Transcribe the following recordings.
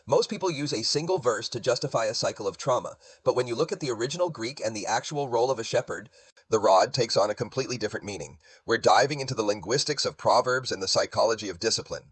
Most people use a single verse to justify a cycle of trauma, but when you look at the original Greek and the actual role of a shepherd, the rod takes on a completely different meaning. We're diving into the linguistics of Proverbs and the psychology of discipline.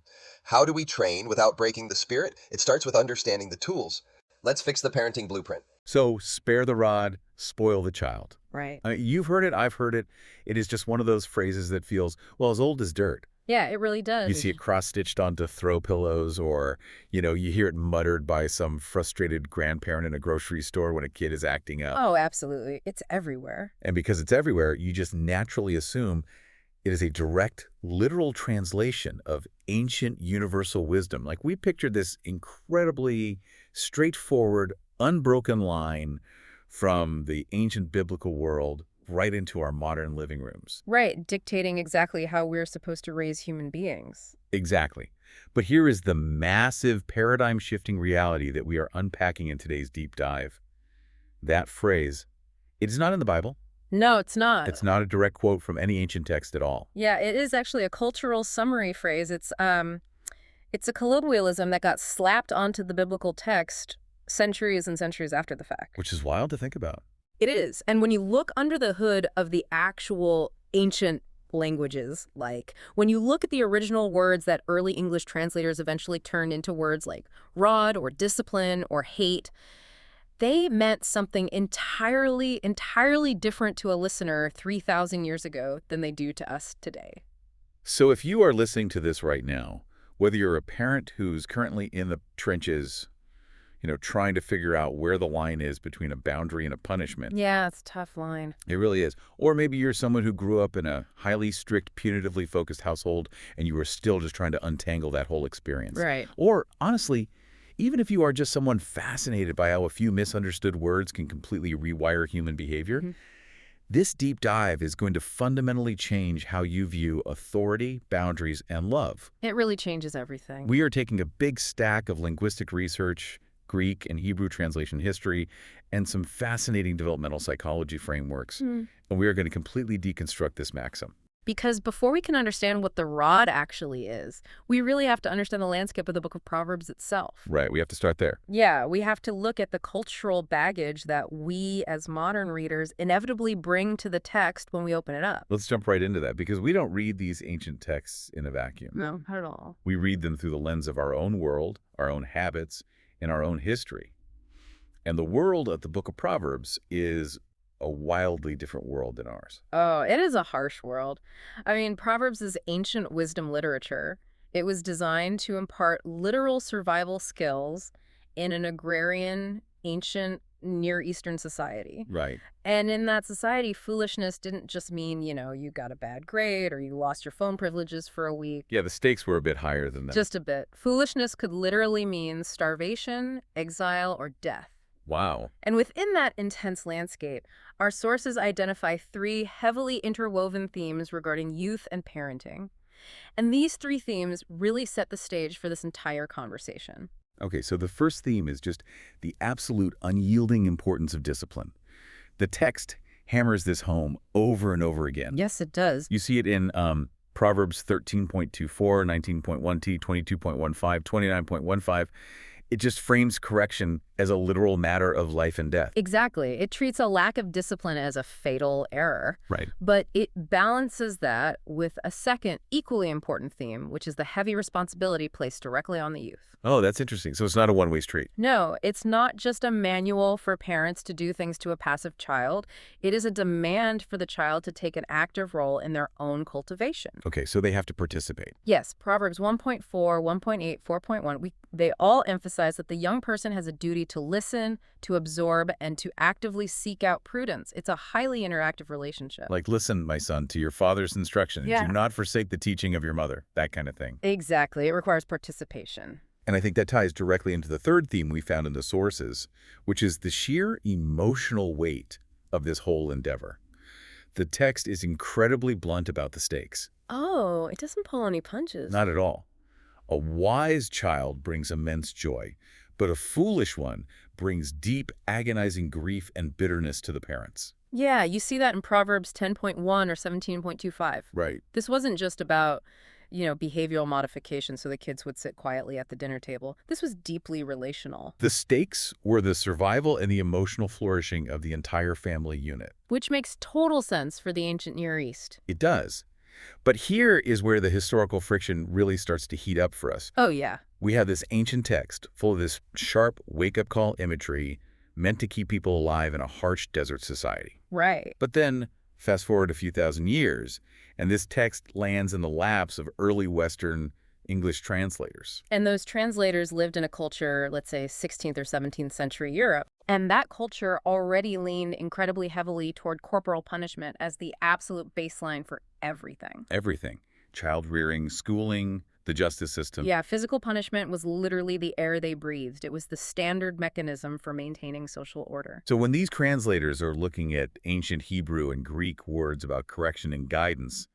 How do we train without breaking the spirit? It starts with understanding the tools. Let's fix the parenting blueprint. So spare the rod, spoil the child. Right. You've heard it, I've heard it. It is just one of those phrases that feels, well, as old as dirt. Yeah, it really You does. see it cross-stitched onto throw pillows, or, you hear it muttered by some frustrated grandparent in a grocery store when a kid is acting up. Oh, absolutely. It's everywhere. And because it's everywhere, you just naturally assume it is a direct, literal translation of ancient universal wisdom. Like, we pictured this incredibly straightforward, unbroken line from the ancient biblical world right into our modern living rooms. Right, dictating exactly how we're supposed to raise human beings. Exactly. But here is the massive paradigm-shifting reality that we are unpacking in today's deep dive. That phrase, it is not in the Bible. No, it's not. It's not a direct quote from any ancient text at all. Yeah, it is actually a cultural summary phrase. It's a colloquialism that got slapped onto the biblical text centuries and centuries after the fact. Which is wild to think about. It is. And when you look under the hood of the actual ancient languages, like when you look at the original words that early English translators eventually turned into words like rod or discipline or hate, they meant something entirely different to a listener 3,000 years ago than they do to us today. So if you are listening to this right now, whether you're a parent who's currently in the trenches, trying to figure out where the line is between a boundary and a punishment. Yeah, it's a tough line. It really is. Or maybe you're someone who grew up in a highly strict, punitively focused household, and you are still just trying to untangle that whole experience. Right. Or, honestly, even if you are just someone fascinated by how a few misunderstood words can completely rewire human behavior, this deep dive is going to fundamentally change how you view authority, boundaries, and love. It really changes everything. We are taking a big stack of linguistic research, Greek and Hebrew translation history, and some fascinating developmental psychology frameworks. And we are going to completely deconstruct this maxim. Because before we can understand what the rod actually is, we really have to understand the landscape of the book of Proverbs itself. Right, we have to start there. Yeah, we have to look at the cultural baggage that we as modern readers inevitably bring to the text when we open it up. Let's jump right into that, because we don't read these ancient texts in a vacuum. No, not at all. We read them through the lens of our own world, our own habits, and our own history. And the world of the book of Proverbs is a wildly different world than ours. Oh, it is a harsh world. I mean, Proverbs is ancient wisdom literature. It was designed to impart literal survival skills in an agrarian, ancient Near Eastern society. Right. And in that society, foolishness didn't just mean, you got a bad grade or you lost your phone privileges for a week. Yeah, the stakes were a bit higher than that. Just a bit. Foolishness could literally mean starvation, exile, or death. Wow. And within that intense landscape, our sources identify three heavily interwoven themes regarding youth and parenting. And these three themes really set the stage for this entire conversation. Okay, so the first theme is just the absolute unyielding importance of discipline. The text hammers this home over and over again. Yes, it does. You see it in Proverbs 13.24, 19.1t, 22.15, 29.15. It just frames correction as a literal matter of life and death. Exactly. It treats a lack of discipline as a fatal error. Right. But it balances that with a second equally important theme, which is the heavy responsibility placed directly on the youth. Oh, that's interesting. So it's not a one-way street. No, it's not just a manual for parents to do things to a passive child. It is a demand for the child to take an active role in their own cultivation. Okay, so they have to participate. Yes, Proverbs 1.4, 1.8, 4.1, they all emphasize that the young person has a duty to listen, to absorb, and to actively seek out prudence. It's a highly interactive relationship. Like, listen, my son, to your father's instructions. Yeah. Do not forsake the teaching of your mother. That kind of thing. Exactly. It requires participation. And I think that ties directly into the third theme we found in the sources, which is the sheer emotional weight of this whole endeavor. The text is incredibly blunt about the stakes. Oh, it doesn't pull any punches. Not at all. A wise child brings immense joy, but a foolish one brings deep, agonizing grief and bitterness to the parents. Yeah, you see that in Proverbs 10.1 or 17.25. Right. This wasn't just about behavioral modification so the kids would sit quietly at the dinner table. This was deeply relational, The stakes were the survival and the emotional flourishing of the entire family unit. which makes total sense for the ancient Near East. It does. But here is where the historical friction really starts to heat up for us. Oh, yeah. We have this ancient text full of this sharp wake-up call imagery meant to keep people alive in a harsh desert society. Right. But then, fast forward a few thousand years, and this text lands in the laps of early Western English translators. And those translators lived in a culture, let's say 16th or 17th century Europe. And that culture already leaned incredibly heavily toward corporal punishment as the absolute baseline for everything. Everything. Child rearing, schooling, the justice system. Yeah, physical punishment was literally the air they breathed. It was the standard mechanism for maintaining social order. So when these translators are looking at ancient Hebrew and Greek words about correction and guidance,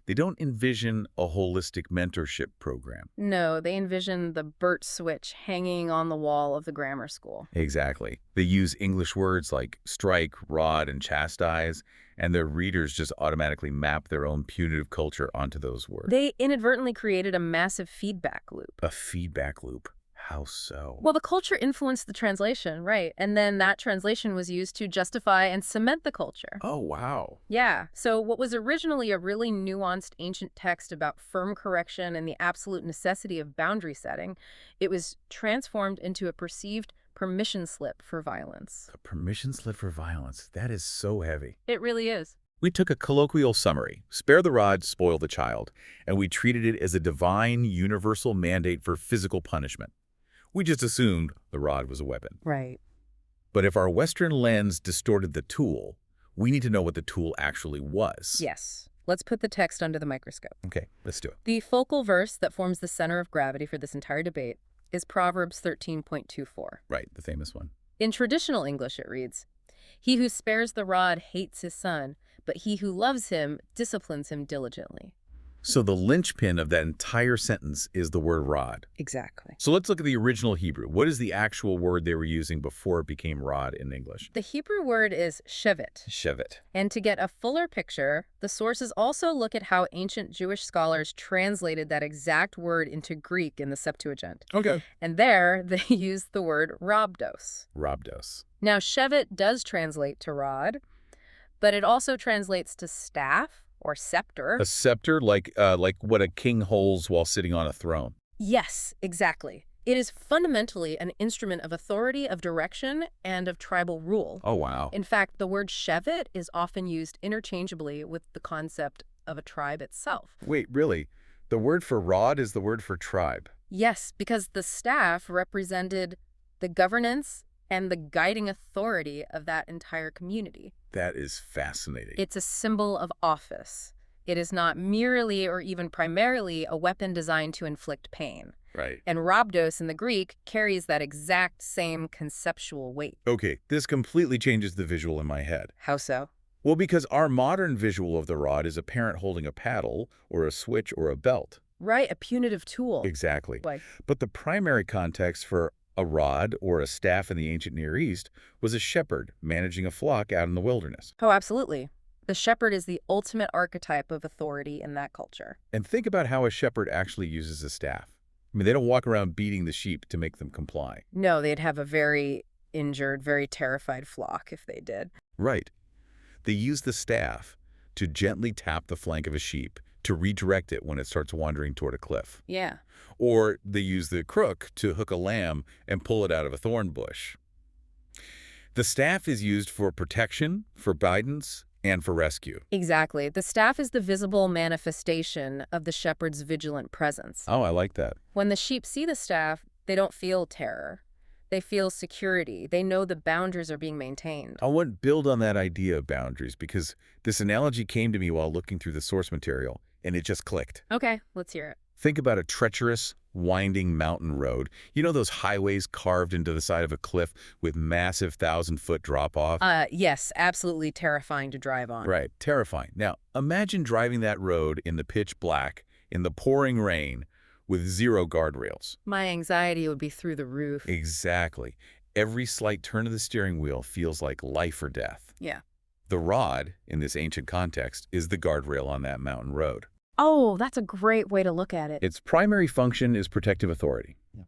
they don't envision a holistic mentorship program. No, they envision the Bert switch hanging on the wall of the grammar school. Exactly. They use English words like strike, rod, and chastise, and their readers just automatically map their own punitive culture onto those words. They inadvertently created a massive feedback loop. A feedback loop. How so? Well, the culture influenced the translation, right? And then that translation was used to justify and cement the culture. Oh, wow. Yeah, so what was originally a really nuanced ancient text about firm correction and the absolute necessity of boundary setting, it was transformed into a perceived permission slip for violence. A permission slip for violence. That is so heavy. It really is. We took a colloquial summary, spare the rod, spoil the child, and we treated it as a divine, universal mandate for physical punishment. We just assumed the rod was a weapon. Right. But if our Western lens distorted the tool, we need to know what the tool actually was. Yes. Let's put the text under the microscope. Okay, let's do it. The focal verse that forms the center of gravity for this entire debate is Proverbs 13.24. Right, the famous one. In traditional English, it reads, "He who spares the rod hates his son, but he who loves him disciplines him diligently." So the linchpin of that entire sentence is the word rod. Exactly. So let's look at the original Hebrew. What is the actual word they were using before it became rod in English? The Hebrew word is shebet. Shebet. And to get a fuller picture, the sources also look at how ancient Jewish scholars translated that exact word into Greek in the Septuagint. Okay. And there, they used the word rhabdos. Rhabdos. Now, shebet does translate to rod, but it also translates to staff or scepter. A scepter, like what a king holds while sitting on a throne. Yes, exactly. It is fundamentally an instrument of authority, of direction, and of tribal rule. Oh, wow. In fact, the word shebet is often used interchangeably with the concept of a tribe itself. Wait, really? The word for rod is the word for tribe? Yes, because the staff represented the governance and the guiding authority of that entire community. That is fascinating. It's a symbol of office. It is not merely or even primarily a weapon designed to inflict pain. Right. And rhabdos in the Greek carries that exact same conceptual weight. Okay, this completely changes the visual in my head. How so? Well, because our modern visual of the rod is a parent holding a paddle or a switch or a belt. Right, a punitive tool. Exactly. Like, But the primary context for a rod or a staff in the ancient Near East was a shepherd managing a flock out in the wilderness. oh, absolutely. The shepherd is the ultimate archetype of authority in that culture. And think about how a shepherd actually uses a staff. I mean, they don't walk around beating the sheep to make them comply. No, they'd have a very injured, very terrified flock if they did. Right. They use the staff to gently tap the flank of a sheep to redirect it when it starts wandering toward a cliff. Yeah. Or they use the crook to hook a lamb and pull it out of a thorn bush. The staff is used for protection, for guidance, and for rescue. Exactly. The staff is the visible manifestation of the shepherd's vigilant presence. Oh, I like that. When the sheep see the staff, they don't feel terror. They feel security. They know the boundaries are being maintained. I want to build on that idea of boundaries because this analogy came to me while looking through the source material, and it just clicked. Okay, let's hear it. Think about a treacherous, winding mountain road. You know those highways carved into the side of a cliff with massive 1,000-foot drop-off? Yes, absolutely terrifying to drive on. Right, terrifying. Now, imagine driving that road in the pitch black, in the pouring rain, with zero guardrails. My anxiety would be through the roof. Exactly. Every slight turn of the steering wheel feels like life or death. Yeah. The rod, in this ancient context, is the guardrail on that mountain road. Oh, that's a great way to look at it. Its primary function is protective authority. Yeah.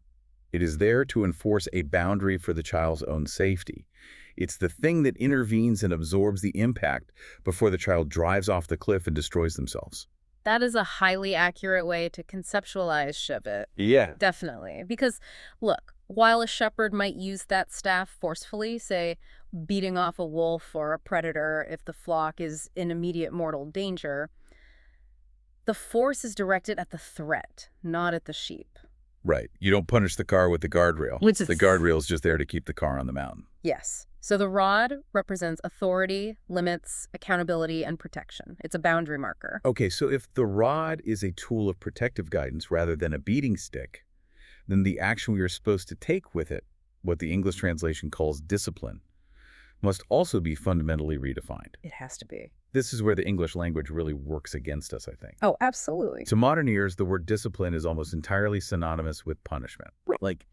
It is there to enforce a boundary for the child's own safety. It's the thing that intervenes and absorbs the impact before the child drives off the cliff and destroys themselves. That is a highly accurate way to conceptualize shebet. Yeah. Definitely. Because, look, while a shepherd might use that staff forcefully, say, beating off a wolf or a predator if the flock is in immediate mortal danger, the force is directed at the threat, not at the sheep. Right. You don't punish the car with the guardrail. Which is... The guardrail is just there to keep the car on the mountain. Yes. So the rod represents authority, limits, accountability, and protection. It's a boundary marker. Okay, so if the rod is a tool of protective guidance rather than a beating stick, then the action we are supposed to take with it, what the English translation calls discipline, must also be fundamentally redefined. It has to be. This is where the English language really works against us, I think. Oh, absolutely. To modern ears, the word discipline is almost entirely synonymous with punishment. Like,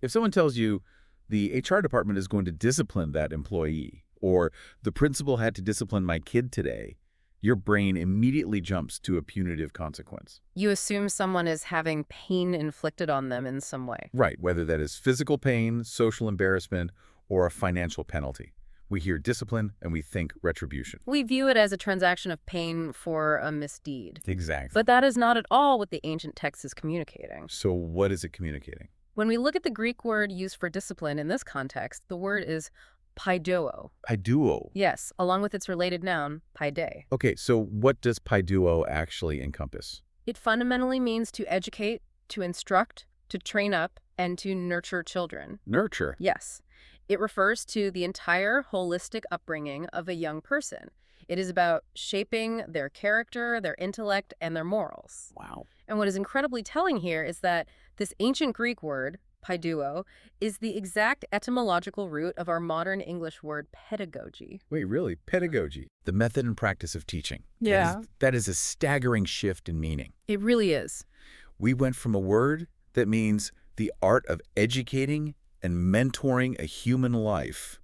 if someone tells you the HR department is going to discipline that employee, or the principal had to discipline my kid today, your brain immediately jumps to a punitive consequence. You assume someone is having pain inflicted on them in some way. Right, whether that is physical pain, social embarrassment, or a financial penalty. We hear discipline and we think retribution. We view it as a transaction of pain for a misdeed. Exactly. But that is not at all what the ancient text is communicating. So what is it communicating? When we look at the Greek word used for discipline in this context, the word is paiduo. Paiduo? Yes, along with its related noun, paide. Okay, so what does paiduo actually encompass? It fundamentally means to educate, to instruct, to train up, and to nurture children. Nurture? Yes. It refers to the entire holistic upbringing of a young person. It is about shaping their character, their intellect, and their morals. Wow. And what is incredibly telling here is that this ancient Greek word, paiduo, is the exact etymological root of our modern English word pedagogy. Wait, really? Pedagogy? The method and practice of teaching. Yeah. That is a staggering shift in meaning. It really is. We went from a word that means the art of educating and mentoring a human life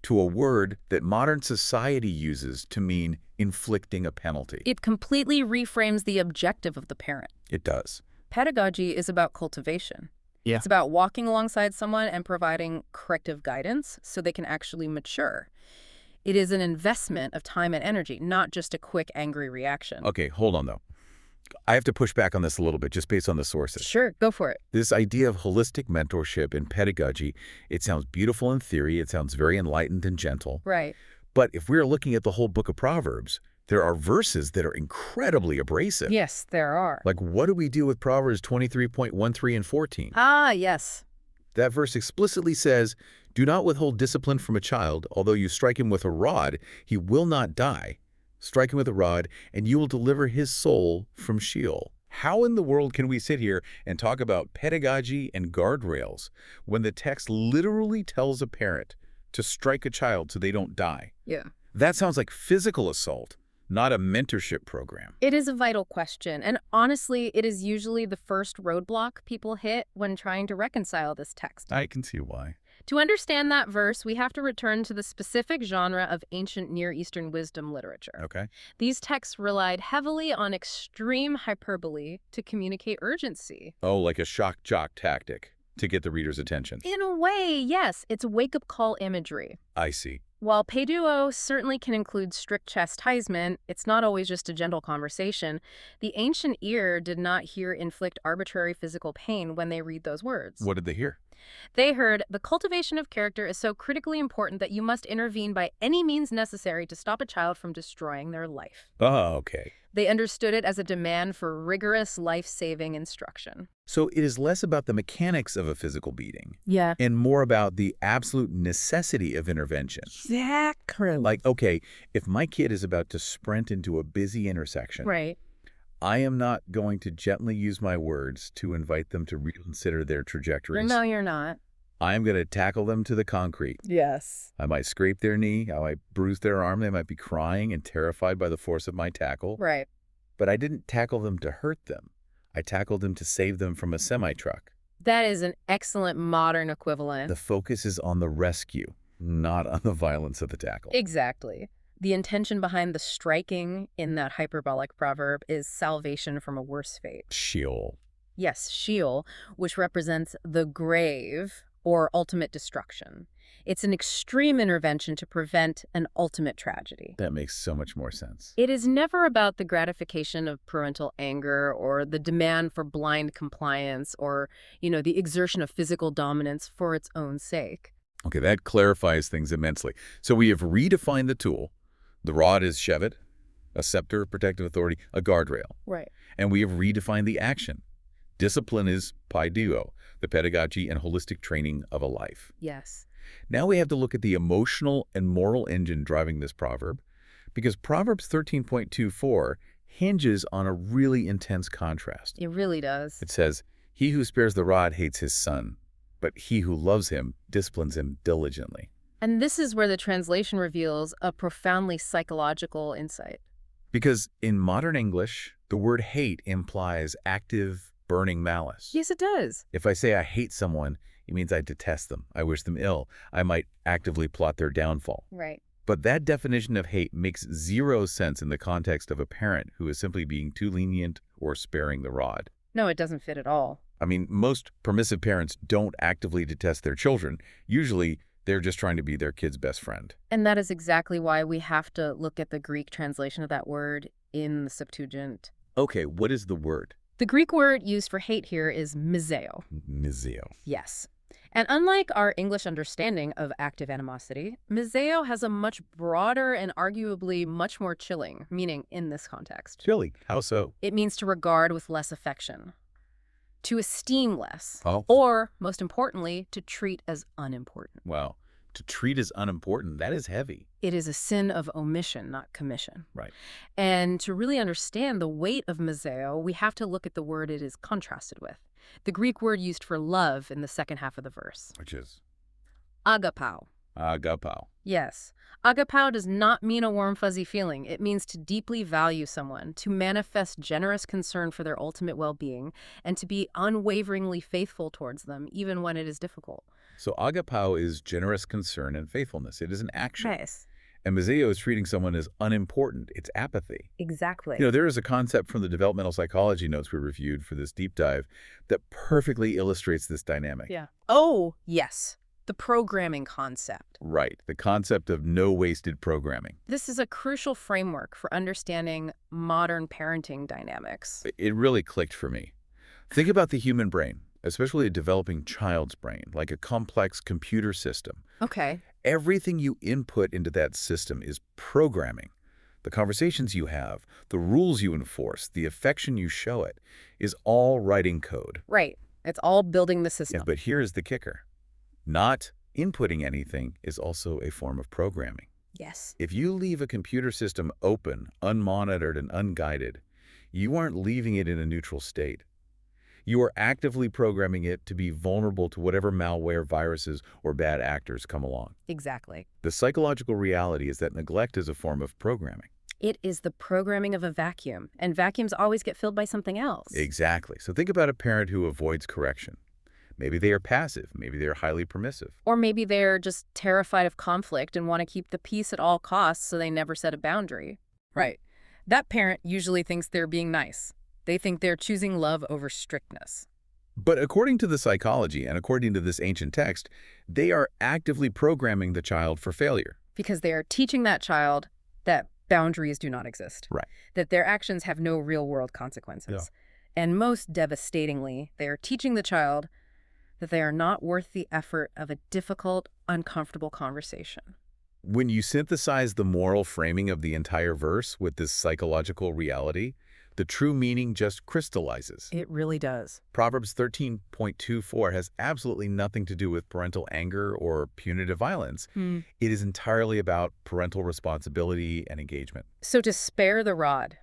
to a word that modern society uses to mean inflicting a penalty. It completely reframes the objective of the parent. It does. Pedagogy is about cultivation. Yeah. It's about walking alongside someone and providing corrective guidance so they can actually mature. It is an investment of time and energy, not just a quick, angry reaction. Okay, hold on, though. I have to push back on this a little bit, just based on the sources. Sure, go for it. This idea of holistic mentorship and pedagogy, it sounds beautiful in theory, it sounds very enlightened and gentle. Right. But if we're looking at the whole book of Proverbs, there are verses that are incredibly abrasive. Yes, there are. Like, what do we do with Proverbs 23.13 and 14? Ah, yes. That verse explicitly says, "Do not withhold discipline from a child, although you strike him with a rod, he will not die. Strike him with a rod, and you will deliver his soul from Sheol." How in the world can we sit here and talk about pedagogy and guardrails when the text literally tells a parent to strike a child so they don't die? Yeah. That sounds like physical assault, not a mentorship program. It is a vital question, and honestly, it is usually the first roadblock people hit when trying to reconcile this text. I can see why. To understand that verse, we have to return to the specific genre of ancient Near Eastern wisdom literature. Okay. These texts relied heavily on extreme hyperbole to communicate urgency. Oh, like a shock jock tactic to get the reader's attention. In a way, yes, it's wake-up call imagery. I see. While paiduo certainly can include strict chastisement, it's not always just a gentle conversation. The ancient ear did not hear inflict arbitrary physical pain when they read those words. What did they hear? They heard, the cultivation of character is so critically important that you must intervene by any means necessary to stop a child from destroying their life. Oh, okay. They understood it as a demand for rigorous life-saving instruction. So it is less about the mechanics of a physical beating. Yeah. And more about the absolute necessity of intervention. Exactly. Like, okay, if my kid is about to sprint into a busy intersection, Right. I am not going to gently use my words to invite them to reconsider their trajectories. No, you're not. I am going to tackle them to the concrete. Yes. I might scrape their knee. I might bruise their arm. They might be crying and terrified by the force of my tackle. Right. But I didn't tackle them to hurt them. I tackled them to save them from a semi-truck. That is an excellent modern equivalent. The focus is on the rescue, not on the violence of the tackle. Exactly. The intention behind the striking in that hyperbolic proverb is salvation from a worse fate. Sheol. Yes, Sheol, which represents the grave or ultimate destruction. It's an extreme intervention to prevent an ultimate tragedy. That makes so much more sense. It is never about the gratification of parental anger or the demand for blind compliance or, the exertion of physical dominance for its own sake. Okay, that clarifies things immensely. So we have redefined the tool. The rod is shebet, a scepter of protective authority, a guardrail. Right. And we have redefined the action. Discipline is paideio, the pedagogy and holistic training of a life. Yes. Now we have to look at the emotional and moral engine driving this proverb, because Proverbs 13.24 hinges on a really intense contrast. It really does. It says, "He who spares the rod hates his son, but he who loves him disciplines him diligently." And this is where the translation reveals a profoundly psychological insight. Because in modern English, the word hate implies active, burning malice. Yes, it does. If I say I hate someone, it means I detest them. I wish them ill. I might actively plot their downfall. Right. But that definition of hate makes zero sense in the context of a parent who is simply being too lenient or sparing the rod. No, it doesn't fit at all. I mean, most permissive parents don't actively detest their children. Usually, they're just trying to be their kid's best friend. And that is exactly why we have to look at the Greek translation of that word in the Septuagint. Okay, what is the word? The Greek word used for hate here is miseo. Miseo. Yes. And unlike our English understanding of active animosity, miseo has a much broader and arguably much more chilling meaning in this context. Chilly. How so? It means to regard with less affection, to esteem less, Oh. or, most importantly, to treat as unimportant. Wow. To treat as unimportant, that is heavy. It is a sin of omission, not commission. Right. And to really understand the weight of miseo, we have to look at the word it is contrasted with. The Greek word used for love in the second half of the verse. Which is? Agapao. Agapao. Yes. Agapao does not mean a warm, fuzzy feeling. It means to deeply value someone, to manifest generous concern for their ultimate well-being, and to be unwaveringly faithful towards them, even when it is difficult. So agapao is generous concern and faithfulness. It is an action. Nice. And miseo is treating someone as unimportant. It's apathy. Exactly. There is a concept from the developmental psychology notes we reviewed for this deep dive that perfectly illustrates this dynamic. Yeah. Oh, yes. The programming concept. Right. The concept of no wasted programming. This is a crucial framework for understanding modern parenting dynamics. It really clicked for me. Think about the human brain, especially a developing child's brain, like a complex computer system. Okay. Everything you input into that system is programming. The conversations you have, the rules you enforce, the affection you show it, is all writing code. Right. It's all building the system. Yeah, but here's the kicker. Not inputting anything is also a form of programming. Yes. If you leave a computer system open, unmonitored, and unguided, you aren't leaving it in a neutral state. You are actively programming it to be vulnerable to whatever malware, viruses, or bad actors come along. Exactly. The psychological reality is that neglect is a form of programming. It is the programming of a vacuum, and vacuums always get filled by something else. Exactly. So think about a parent who avoids correction. Maybe they are passive. Maybe they are highly permissive. Or maybe they're just terrified of conflict and want to keep the peace at all costs, so they never set a boundary. Right. That parent usually thinks they're being nice. They think they're choosing love over strictness. But according to the psychology and according to this ancient text, they are actively programming the child for failure. Because they are teaching that child that boundaries do not exist. Right. That their actions have no real-world consequences. Yeah. And most devastatingly, they are teaching the child that they are not worth the effort of a difficult, uncomfortable conversation. When you synthesize the moral framing of the entire verse with this psychological reality, the true meaning just crystallizes. It really does. Proverbs 13.24 has absolutely nothing to do with parental anger or punitive violence. It is entirely about parental responsibility and engagement. So to spare the rod,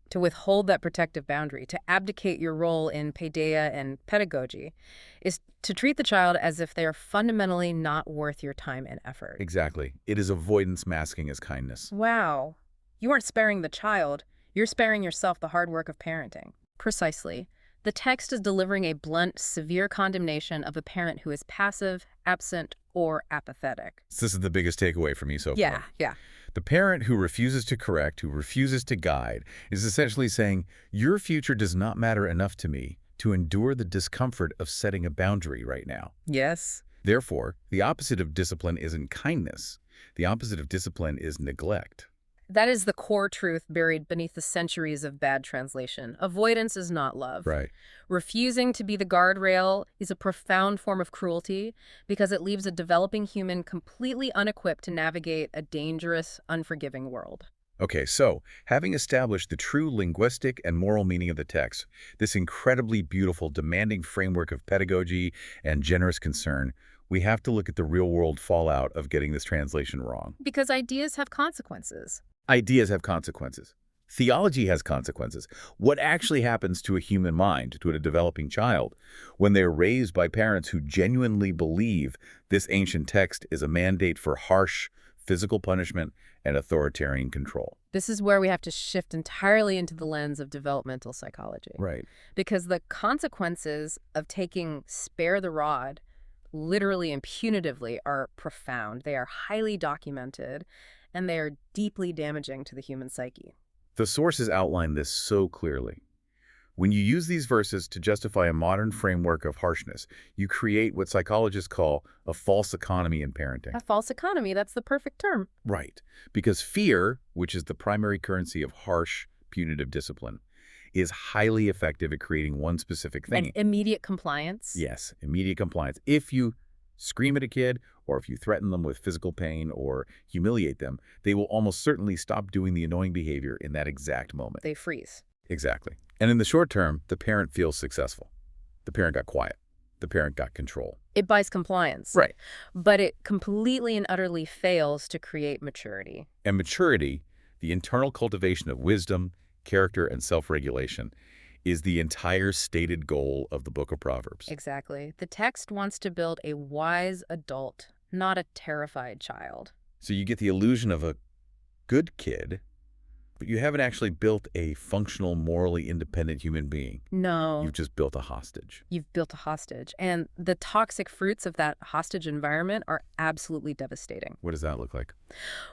to withhold that protective boundary, to abdicate your role in paideia and pedagogy, is to treat the child as if they are fundamentally not worth your time and effort. Exactly. It is avoidance masking as kindness. Wow. You aren't sparing the child. You're sparing yourself the hard work of parenting. Precisely. The text is delivering a blunt, severe condemnation of a parent who is passive, absent, or apathetic. This is the biggest takeaway for me so far. Yeah. The parent who refuses to correct, who refuses to guide, is essentially saying, your future does not matter enough to me to endure the discomfort of setting a boundary right now. Yes. Therefore, the opposite of discipline isn't kindness. The opposite of discipline is neglect. That is the core truth buried beneath the centuries of bad translation. Avoidance is not love. Right. Refusing to be the guardrail is a profound form of cruelty because it leaves a developing human completely unequipped to navigate a dangerous, unforgiving world. Okay, so having established the true linguistic and moral meaning of the text, this incredibly beautiful, demanding framework of pedagogy and generous concern, we have to look at the real-world fallout of getting this translation wrong. Because ideas have consequences. Ideas have consequences. Theology has consequences. What actually happens to a human mind, to a developing child, when they're raised by parents who genuinely believe this ancient text is a mandate for harsh physical punishment and authoritarian control? This is where we have to shift entirely into the lens of developmental psychology. Right. Because the consequences of taking spare the rod literally and punitively are profound. They are highly documented, and they are deeply damaging to the human psyche. The sources outline this so clearly. When you use these verses to justify a modern framework of harshness, you create what psychologists call a false economy in parenting. A false economy, that's the perfect term. Right. Because fear, which is the primary currency of harsh, punitive discipline, is highly effective at creating one specific thing. And immediate compliance. Yes, immediate compliance. If you scream at a kid, or if you threaten them with physical pain or humiliate them, they will almost certainly stop doing the annoying behavior in that exact moment. They freeze. Exactly. And in the short term, the parent feels successful. The parent got quiet. The parent got control. It buys compliance. Right. But it completely and utterly fails to create maturity. And maturity, the internal cultivation of wisdom, character, and self-regulation, is the entire stated goal of the book of Proverbs. Exactly. The text wants to build a wise adult, not a terrified child. So you get the illusion of a good kid, but you haven't actually built a functional, morally independent human being. No. You've just built a hostage. You've built a hostage. And the toxic fruits of that hostage environment are absolutely devastating. What does that look like?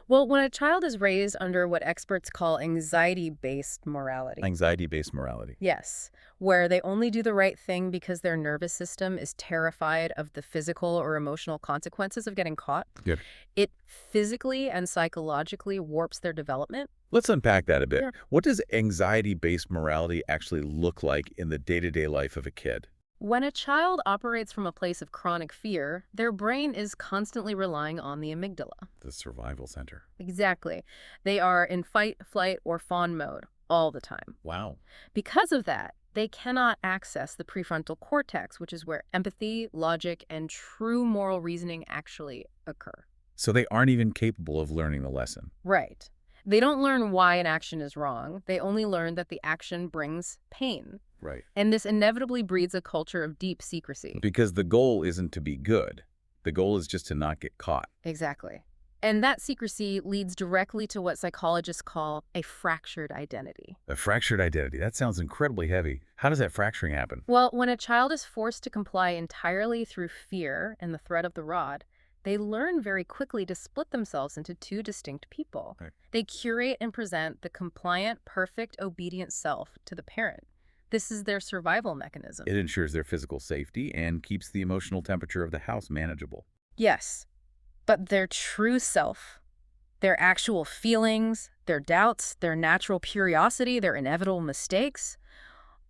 Well, when a child is raised under what experts call anxiety-based morality. Anxiety-based morality. Yes, where they only do the right thing because their nervous system is terrified of the physical or emotional consequences of getting caught. Good. It physically and psychologically warps their development. Let's unpack that a bit. Sure. What does anxiety-based morality actually look like in the day-to-day life of a kid? When a child operates from a place of chronic fear, their brain is constantly relying on the amygdala. The survival center. Exactly. They are in fight, flight, or fawn mode all the time. Wow. Because of that, they cannot access the prefrontal cortex, which is where empathy, logic, and true moral reasoning actually occur. So they aren't even capable of learning the lesson. Right. They don't learn why an action is wrong. They only learn that the action brings pain. Right. And this inevitably breeds a culture of deep secrecy. Because the goal isn't to be good. The goal is just to not get caught. Exactly. And that secrecy leads directly to what psychologists call a fractured identity. A fractured identity. That sounds incredibly heavy. How does that fracturing happen? Well, when a child is forced to comply entirely through fear and the threat of the rod, they learn very quickly to split themselves into two distinct people. Right. They curate and present the compliant, perfect, obedient self to the parent. This is their survival mechanism. It ensures their physical safety and keeps the emotional temperature of the house manageable. Yes, but their true self, their actual feelings, their doubts, their natural curiosity, their inevitable mistakes,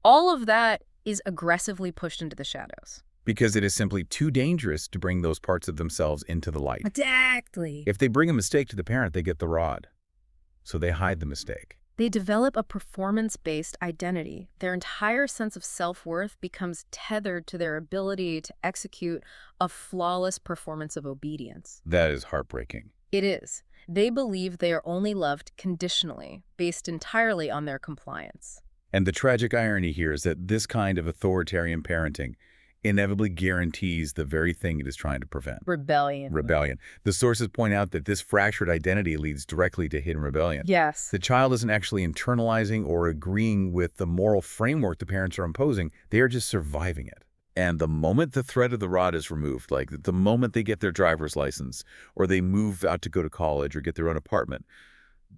all of that is aggressively pushed into the shadows. Because it is simply too dangerous to bring those parts of themselves into the light. Exactly. If they bring a mistake to the parent, they get the rod. So they hide the mistake. They develop a performance-based identity. Their entire sense of self-worth becomes tethered to their ability to execute a flawless performance of obedience. That is heartbreaking. It is. They believe they are only loved conditionally, based entirely on their compliance. And the tragic irony here is that this kind of authoritarian parenting inevitably guarantees the very thing it is trying to prevent. Rebellion. Rebellion. The sources point out that this fractured identity leads directly to hidden rebellion. Yes. The child isn't actually internalizing or agreeing with the moral framework the parents are imposing. They are just surviving it. And the moment the threat of the rod is removed, like the moment they get their driver's license or they move out to go to college or get their own apartment,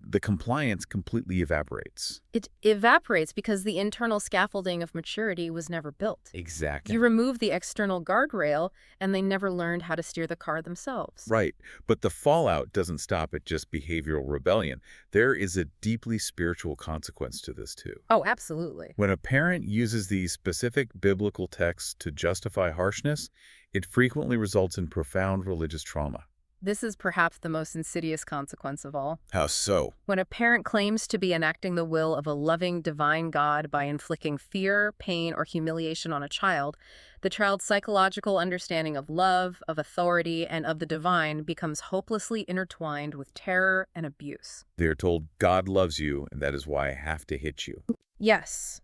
the compliance completely evaporates. It evaporates because the internal scaffolding of maturity was never built. Exactly. You remove the external guardrail, and they never learned how to steer the car themselves. Right. But the fallout doesn't stop at just behavioral rebellion. There is a deeply spiritual consequence to this, too. Oh, absolutely. When a parent uses these specific biblical texts to justify harshness, it frequently results in profound religious trauma. This is perhaps the most insidious consequence of all. How so? When a parent claims to be enacting the will of a loving, divine God by inflicting fear, pain, or humiliation on a child, the child's psychological understanding of love, of authority, and of the divine becomes hopelessly intertwined with terror and abuse. They are told, God loves you, and that is why I have to hit you. Yes.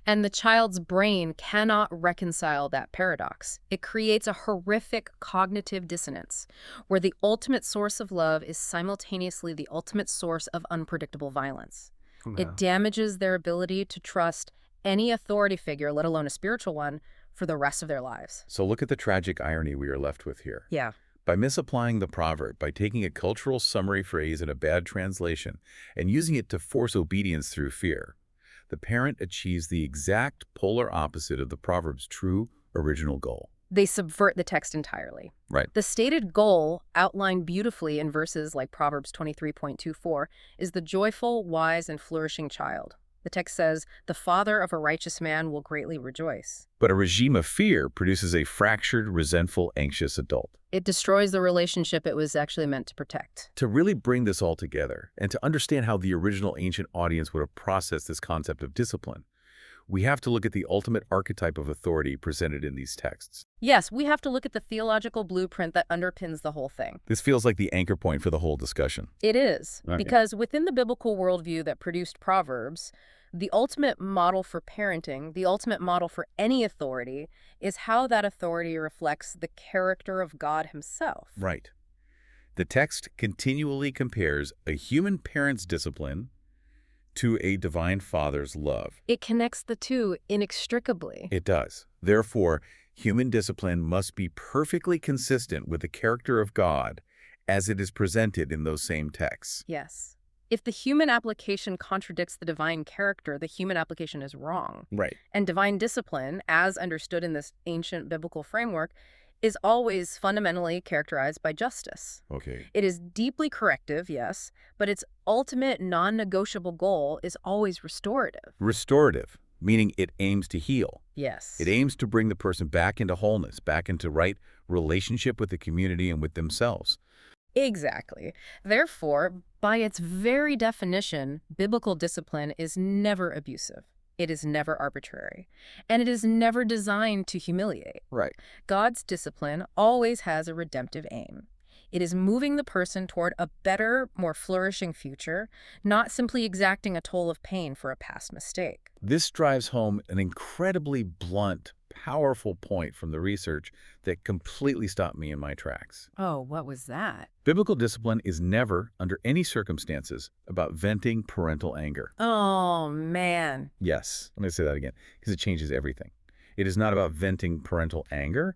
And the child's brain cannot reconcile that paradox. It creates a horrific cognitive dissonance, where the ultimate source of love is simultaneously the ultimate source of unpredictable violence. Wow. It damages their ability to trust any authority figure, let alone a spiritual one, for the rest of their lives. So look at the tragic irony we are left with here. Yeah. By misapplying the proverb, by taking a cultural summary phrase in a bad translation and using it to force obedience through fear, the parent achieves the exact polar opposite of the proverb's true original goal. They subvert the text entirely. Right. The stated goal, outlined beautifully in verses like Proverbs 23.24, is the joyful, wise, and flourishing child. The text says, "The father of a righteous man will greatly rejoice." But a regime of fear produces a fractured, resentful, anxious adult. It destroys the relationship it was actually meant to protect. To really bring this all together and to understand how the original ancient audience would have processed this concept of discipline, we have to look at the ultimate archetype of authority presented in these texts. Yes, we have to look at the theological blueprint that underpins the whole thing. This feels like the anchor point for the whole discussion. It is, Okay. because within the biblical worldview that produced Proverbs, the ultimate model for parenting, the ultimate model for any authority, is how that authority reflects the character of God himself. Right. The text continually compares a human parent's discipline to a divine father's love. It connects the two inextricably. It does. Therefore, human discipline must be perfectly consistent with the character of God as it is presented in those same texts. Yes. If the human application contradicts the divine character, the human application is wrong. Right. And divine discipline, as understood in this ancient biblical framework, is always fundamentally characterized by justice. Okay. It is deeply corrective, yes, but its ultimate non-negotiable goal is always restorative. Restorative, meaning it aims to heal. Yes. It aims to bring the person back into wholeness, back into right relationship with the community and with themselves. Exactly. Therefore, by its very definition, biblical discipline is never abusive. It is never arbitrary. And it is never designed to humiliate. Right. God's discipline always has a redemptive aim. It is moving the person toward a better, more flourishing future, not simply exacting a toll of pain for a past mistake. This drives home an incredibly blunt, powerful point from the research that completely stopped me in my tracks. Oh, what was that? Biblical discipline is never, under any circumstances, about venting parental anger. Oh, man. Yes, I'm going to say that again, because it changes everything. It is not about venting parental anger.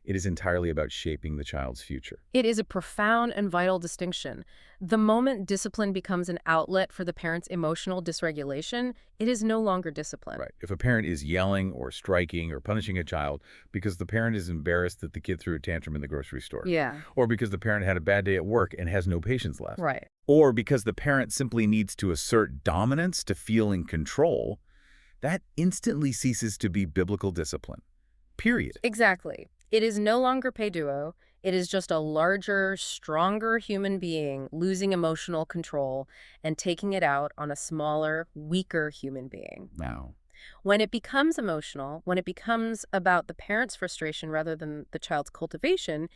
It is entirely about shaping the child's future. It is a profound and vital distinction. The moment discipline becomes an outlet for the parent's emotional dysregulation, it is no longer discipline. Right. If a parent is yelling or striking or punishing a child because the parent is embarrassed that the kid threw a tantrum in the grocery store. Yeah. Or because the parent had a bad day at work and has no patience left. Right. Or because the parent simply needs to assert dominance to feel in control, that instantly ceases to be biblical discipline. Period. Exactly. It is no longer pay duo. It is just a larger, stronger human being losing emotional control and taking it out on a smaller, weaker human being. Now. When it becomes emotional, when it becomes about the parent's frustration rather than the child's cultivation,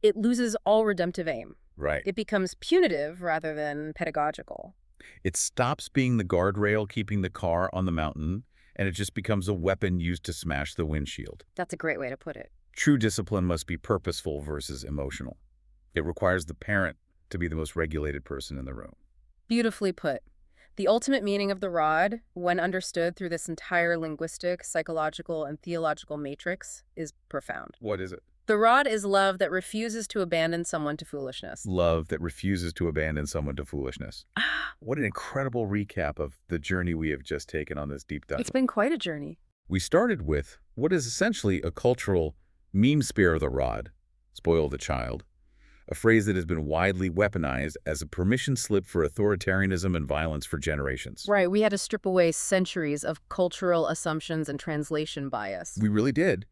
it loses all redemptive aim. Right. It becomes punitive rather than pedagogical. It stops being the guardrail keeping the car on the mountain, and it just becomes a weapon used to smash the windshield. That's a great way to put it. True discipline must be purposeful versus emotional. It requires the parent to be the most regulated person in the room. Beautifully put. The ultimate meaning of the rod, when understood through this entire linguistic, psychological, and theological matrix, is profound. What is it? The rod is love that refuses to abandon someone to foolishness. Love that refuses to abandon someone to foolishness. What an incredible recap of the journey we have just taken on this deep dive. It's been quite a journey. We started with what is essentially a cultural meme spare of the rod, spoil the child, a phrase that has been widely weaponized as a permission slip for authoritarianism and violence for generations. Right, we had to strip away centuries of cultural assumptions and translation bias. We really did,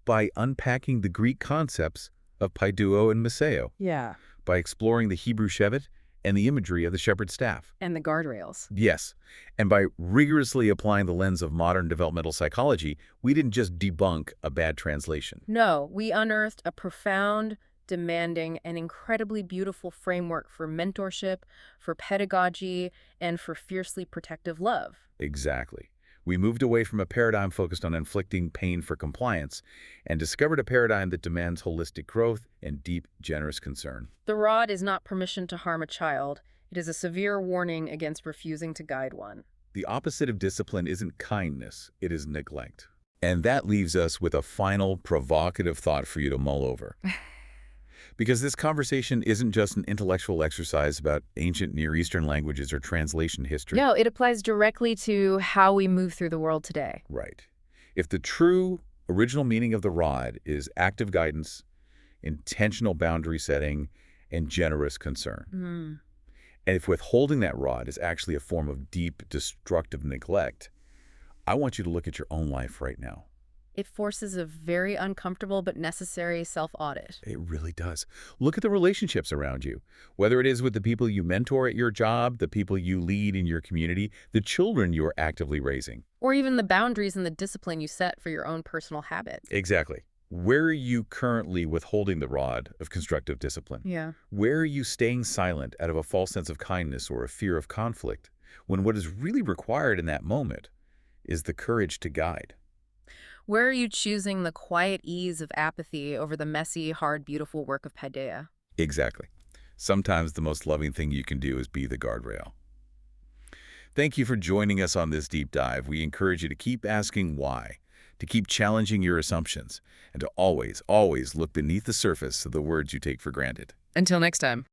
by unpacking the Greek concepts of paiduo and miseo, Yeah. by exploring the Hebrew shebet and the imagery of the shepherd's staff. And the guardrails. Yes, and by rigorously applying the lens of modern developmental psychology, we didn't just debunk a bad translation. No, we unearthed a profound, demanding, and incredibly beautiful framework for mentorship, for pedagogy, and for fiercely protective love. Exactly. We moved away from a paradigm focused on inflicting pain for compliance and discovered a paradigm that demands holistic growth and deep, generous concern. The rod is not permission to harm a child. It is a severe warning against refusing to guide one. The opposite of discipline isn't kindness, it is neglect. And that leaves us with a final provocative thought for you to mull over. Because this conversation isn't just an intellectual exercise about ancient Near Eastern languages or translation history. No, it applies directly to how we move through the world today. Right. If the true original meaning of the rod is active guidance, intentional boundary setting, and generous concern, and if withholding that rod is actually a form of deep, destructive neglect, I want you to look at your own life right now. It forces a very uncomfortable but necessary self-audit. It really does. Look at the relationships around you, whether it is with the people you mentor at your job, the people you lead in your community, the children you are actively raising. Or even the boundaries and the discipline you set for your own personal habits. Exactly. Where are you currently withholding the rod of constructive discipline? Yeah. Where are you staying silent out of a false sense of kindness or a fear of conflict, when what is really required in that moment is the courage to guide? Where are you choosing the quiet ease of apathy over the messy, hard, beautiful work of paideia? Exactly. Sometimes the most loving thing you can do is be the guardrail. Thank you for joining us on this deep dive. We encourage you to keep asking why, to keep challenging your assumptions, and to always, always look beneath the surface of the words you take for granted. Until next time.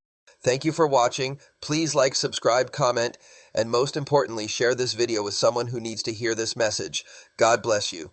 Thank you for watching. Please like, subscribe, comment, and most importantly, share this video with someone who needs to hear this message. God bless you.